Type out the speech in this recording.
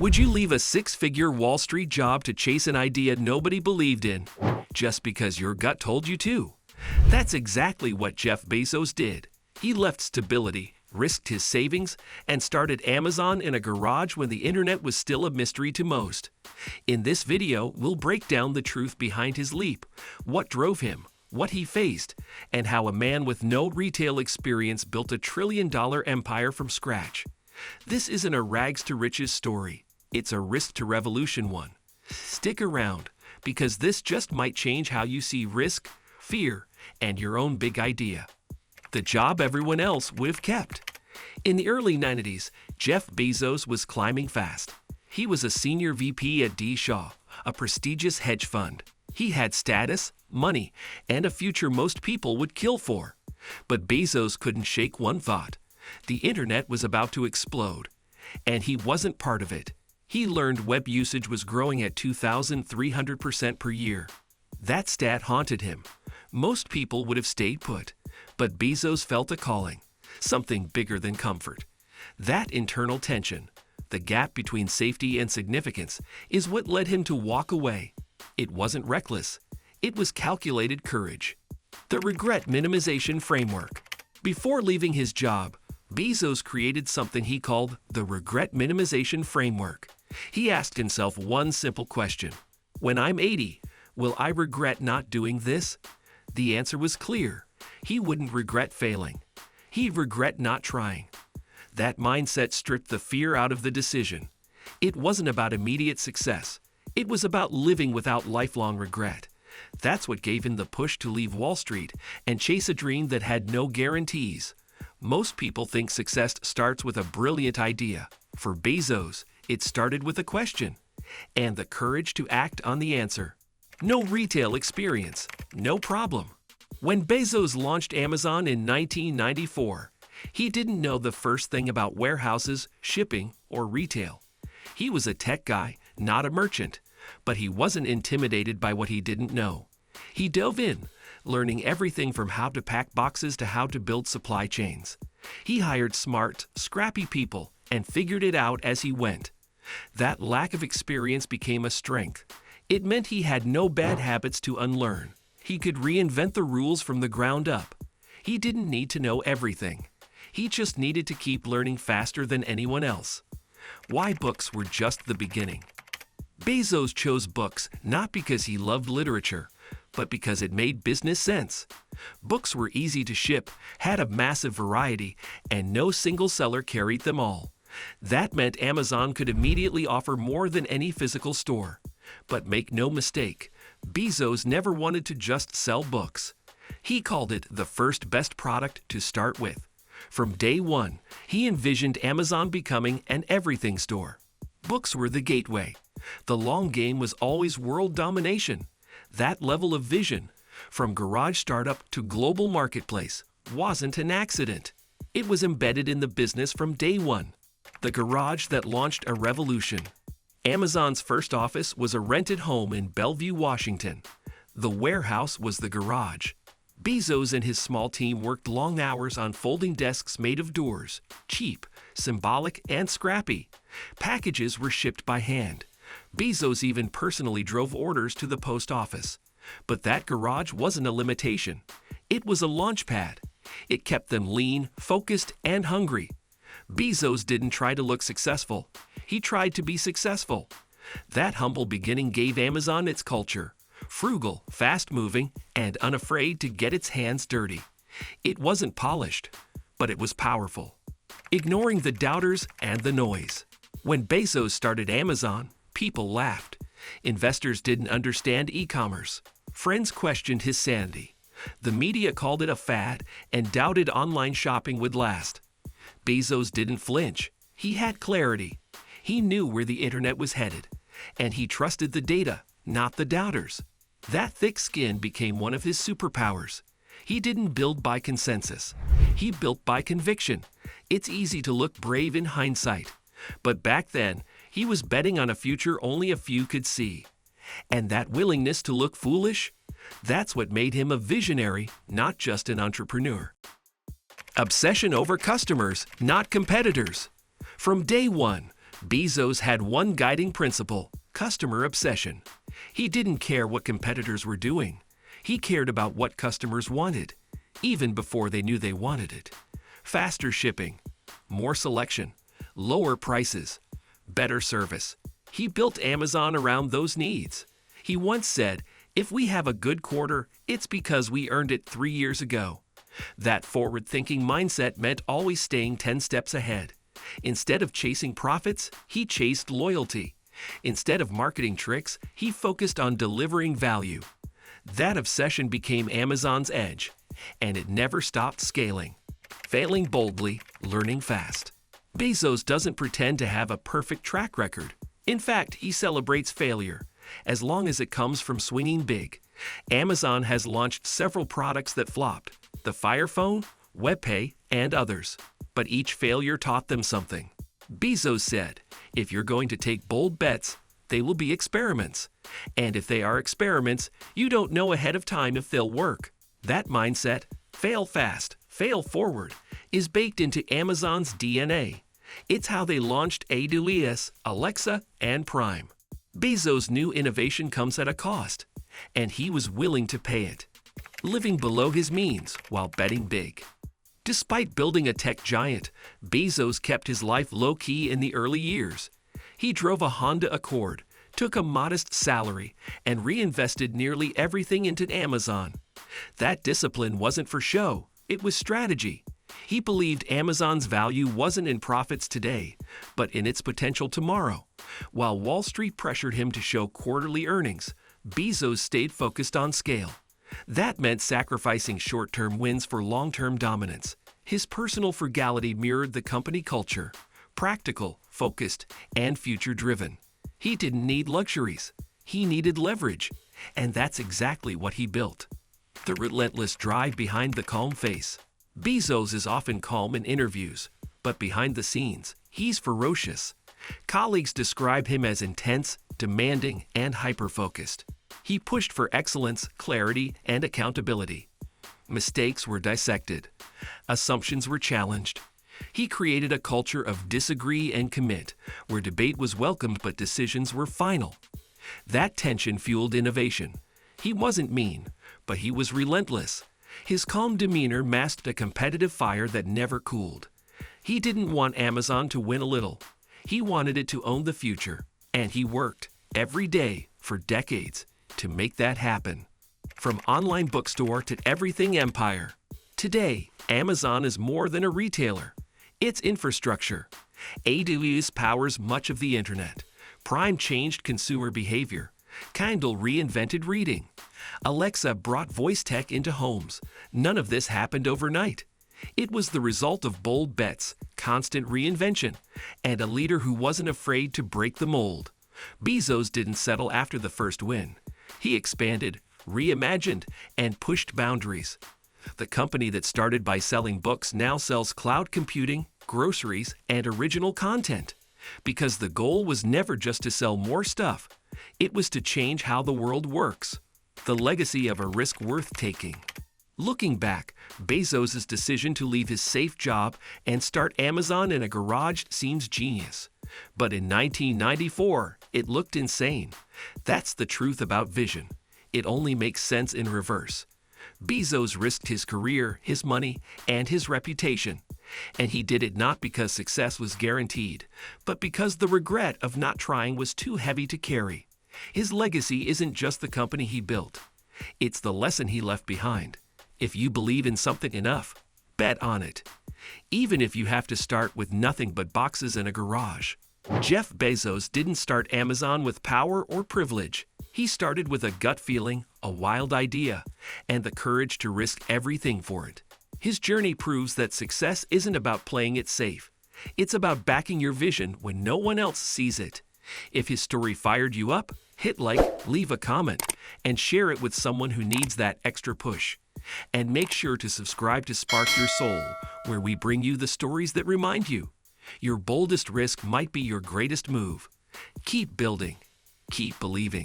Would you leave a six-figure Wall Street job to chase an idea nobody believed in, just because your gut told you to? That's exactly what Jeff Bezos did. He left stability, risked his savings, and started Amazon in a garage when the internet was still a mystery to most. In this video, we'll break down the truth behind his leap, what drove him, what he faced, and how a man with no retail experience built a trillion-dollar empire from scratch. This isn't a rags-to-riches story. It's a risk-to-revolution one. Stick around, because this just might change how you see risk, fear, and your own big idea. The job everyone else would have kept. In the early 90s, Jeff Bezos was climbing fast. He was a senior VP at D. Shaw, a prestigious hedge fund. He had status, money, and a future most people would kill for. But Bezos couldn't shake one thought. The internet was about to explode, and he wasn't part of it. He learned web usage was growing at 2,300% per year. That stat haunted him. Most people would have stayed put, but Bezos felt a calling, something bigger than comfort. That internal tension, the gap between safety and significance, is what led him to walk away. It wasn't reckless. It was calculated courage. The regret minimization framework. Before leaving his job, Bezos created something he called the regret minimization framework. He asked himself one simple question: when I'm 80, will I regret not doing this? The answer was clear. He wouldn't regret failing. He'd regret not trying. That mindset stripped the fear out of the decision. It wasn't about immediate success. It was about living without lifelong regret. That's what gave him the push to leave Wall Street and chase a dream that had no guarantees. Most people think success starts with a brilliant idea. For Bezos, it started with a question, and the courage to act on the answer. No retail experience, no problem. When Bezos launched Amazon in 1994, he didn't know the first thing about warehouses, shipping, or retail. He was a tech guy, not a merchant, but he wasn't intimidated by what he didn't know. He dove in, learning everything from how to pack boxes to how to build supply chains. He hired smart, scrappy people and figured it out as he went. That lack of experience became a strength. It meant he had no bad habits to unlearn. He could reinvent the rules from the ground up. He didn't need to know everything. He just needed to keep learning faster than anyone else. Why books were just the beginning. Bezos chose books not because he loved literature, but because it made business sense. Books were easy to ship, had a massive variety, and no single seller carried them all. That meant Amazon could immediately offer more than any physical store. But make no mistake, Bezos never wanted to just sell books. He called it the first best product to start with. From day one, he envisioned Amazon becoming an everything store. Books were the gateway. The long game was always world domination. That level of vision, from garage startup to global marketplace, wasn't an accident. It was embedded in the business from day one. The garage that launched a revolution. Amazon's first office was a rented home in Bellevue, Washington. The warehouse was the garage. Bezos and his small team worked long hours on folding desks made of doors, cheap, symbolic, and scrappy. Packages were shipped by hand. Bezos even personally drove orders to the post office. But that garage wasn't a limitation. It was a launch pad. It kept them lean, focused, and hungry. Bezos didn't try to look successful. He tried to be successful. That humble beginning gave Amazon its culture. Frugal, fast-moving, and unafraid to get its hands dirty. It wasn't polished, but it was powerful. Ignoring the doubters and the noise. When Bezos started Amazon, people laughed. Investors didn't understand e-commerce. Friends questioned his sanity. The media called it a fad and doubted online shopping would last. Bezos didn't flinch. He had clarity. He knew where the internet was headed, and he trusted the data, not the doubters. That thick skin became one of his superpowers. He didn't build by consensus. He built by conviction. It's easy to look brave in hindsight, but back then, he was betting on a future only a few could see. And that willingness to look foolish, that's what made him a visionary, not just an entrepreneur. Obsession over customers, not competitors. From day one, Bezos had one guiding principle: customer obsession. He didn't care what competitors were doing. He cared about what customers wanted, even before they knew they wanted it. Faster shipping, more selection, lower prices, better service. He built Amazon around those needs. He once said, "If we have a good quarter, it's because we earned it 3 years ago." That forward-thinking mindset meant always staying 10 steps ahead. Instead of chasing profits, he chased loyalty. Instead of marketing tricks, he focused on delivering value. That obsession became Amazon's edge, and it never stopped scaling. Failing boldly, learning fast. Bezos doesn't pretend to have a perfect track record. In fact, he celebrates failure, as long as it comes from swinging big. Amazon has launched several products that flopped: the Fire Phone, WebPay, and others. But each failure taught them something. Bezos said, "If you're going to take bold bets, they will be experiments. And if they are experiments, you don't know ahead of time if they'll work." That mindset, fail fast, fail forward, is baked into Amazon's DNA. It's how they launched AWS, Alexa, and Prime. Bezos knew innovation comes at a cost, and he was willing to pay it, living below his means while betting big. Despite building a tech giant, Bezos kept his life low-key in the early years. He drove a Honda Accord, took a modest salary, and reinvested nearly everything into Amazon. That discipline wasn't for show, it was strategy. He believed Amazon's value wasn't in profits today, but in its potential tomorrow. While Wall Street pressured him to show quarterly earnings, Bezos stayed focused on scale. That meant sacrificing short-term wins for long-term dominance. His personal frugality mirrored the company culture: practical, focused, and future-driven. He didn't need luxuries. He needed leverage. And that's exactly what he built. The relentless drive behind the calm face. Bezos is often calm in interviews, but behind the scenes, he's ferocious. Colleagues describe him as intense, demanding, and hyper-focused. He pushed for excellence, clarity, and accountability. Mistakes were dissected. Assumptions were challenged. He created a culture of disagree and commit, where debate was welcomed but decisions were final. That tension fueled innovation. He wasn't mean, but he was relentless. His calm demeanor masked a competitive fire that never cooled. He didn't want Amazon to win a little. He wanted it to own the future, and he worked every day for decades to make that happen. From online bookstore to everything empire, today, Amazon is more than a retailer. It's infrastructure. AWS powers much of the internet. Prime changed consumer behavior. Kindle reinvented reading. Alexa brought voice tech into homes. None of this happened overnight. It was the result of bold bets, constant reinvention, and a leader who wasn't afraid to break the mold. Bezos didn't settle after the first win. He expanded, reimagined, and pushed boundaries. The company that started by selling books now sells cloud computing, groceries, and original content. Because the goal was never just to sell more stuff. It was to change how the world works. The legacy of a risk worth taking. Looking back, Bezos' decision to leave his safe job and start Amazon in a garage seems genius. But in 1994, it looked insane. That's the truth about vision. It only makes sense in reverse. Bezos risked his career, his money, and his reputation. And he did it not because success was guaranteed, but because the regret of not trying was too heavy to carry. His legacy isn't just the company he built. It's the lesson he left behind. If you believe in something enough, bet on it. Even if you have to start with nothing but boxes in a garage. Jeff Bezos didn't start Amazon with power or privilege. He started with a gut feeling, a wild idea, and the courage to risk everything for it. His journey proves that success isn't about playing it safe. It's about backing your vision when no one else sees it. If his story fired you up, hit like, leave a comment, and share it with someone who needs that extra push. And make sure to subscribe to Spark Your Soul, where we bring you the stories that remind you. Your boldest risk might be your greatest move. Keep building. Keep believing.